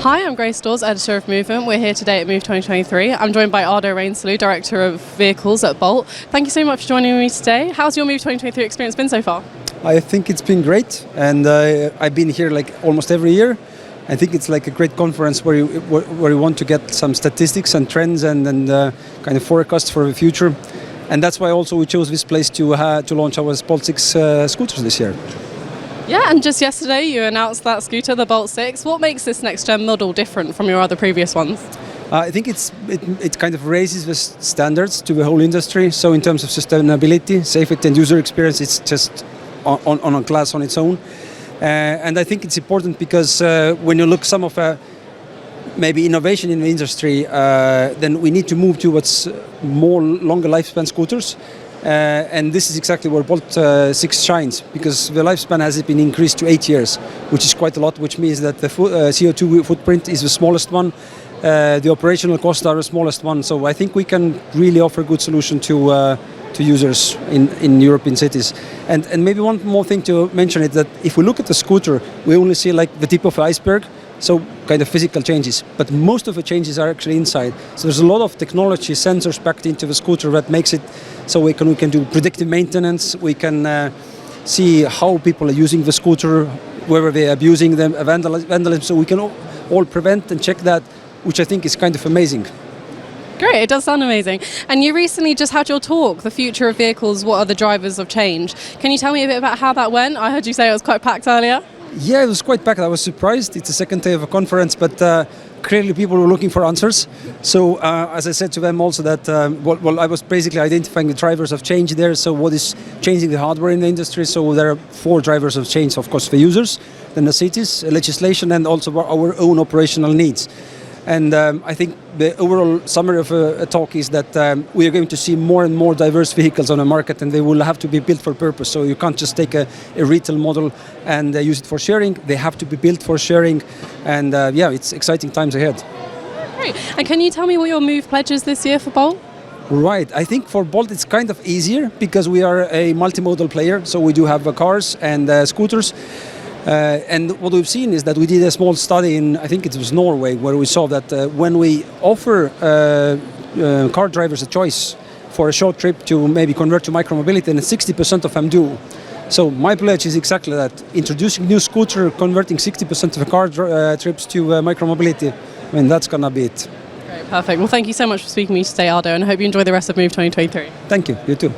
Hi, I'm Grace Dawes, editor of Movement. We're here today at Move 2023. I'm joined by Ardo Reinsalu, director of vehicles at Bolt. Thank you so much for joining me today. How's your Move 2023 experience been so far? I think it's been great, and I've been here like almost every year. I think it's like a great conference where you want to get some statistics and trends and kind of forecasts for the future. And that's why also we chose this place to launch our Bolt 6 scooters this year. Yeah, and just yesterday you announced that scooter, the Bolt 6. What makes this next-gen model different from your other previous ones? I think it kind of raises the standards to the whole industry. So in terms of sustainability, safety and user experience, it's just on a class on its own. And I think it's important because when you look some of maybe innovation in the industry, then we need to move towards more longer lifespan scooters. And this is exactly where Bolt 6 shines, because the lifespan has been increased to 8 years, which is quite a lot, which means that the CO2 footprint is the smallest one. The operational costs are the smallest one. So I think we can really offer a good solution to users in European cities. And maybe one more thing to mention is that if we look at the scooter, we only see like the tip of the iceberg, so kind of physical changes. But most of the changes are actually inside. So there's a lot of technology, sensors packed into the scooter that makes it so we can do predictive maintenance. We can see how people are using the scooter, whether they're abusing them, vandalism. So we can all prevent and check that, which I think is kind of amazing. Great, it does sound amazing. And you recently just had your talk, The Future of Vehicles, What Are the Drivers of Change? Can you tell me a bit about how that went? I heard you say it was quite packed earlier. Yeah, it was quite packed. I was surprised. It's the second day of a conference, but clearly people were looking for answers. So as I said to them also that, I was basically identifying the drivers of change there. So what is changing the hardware in the industry? So there are 4 drivers of change, of course, for users, then the cities, legislation, and also our own operational needs. And I think the overall summary of a talk is that we are going to see more and more diverse vehicles on the market, and they will have to be built for purpose. So you can't just take a retail model and use it for sharing. They have to be built for sharing. And it's exciting times ahead. Great. And can you tell me what your Move pledge is this year for Bolt? Right. I think for Bolt it's kind of easier because we are a multimodal player. So we do have cars and scooters. And what we've seen is that we did a small study in, I think it was Norway, where we saw that when we offer car drivers a choice for a short trip to maybe convert to micromobility, and 60% of them do. So my pledge is exactly that, introducing new scooter, converting 60% of the car trips to micromobility. I mean, that's going to be it. Great, perfect. Well, thank you so much for speaking to me today, Ardo, and I hope you enjoy the rest of Move 2023. Thank you. You too.